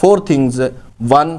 4 things: 1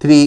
3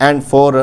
and 4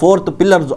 4 pillars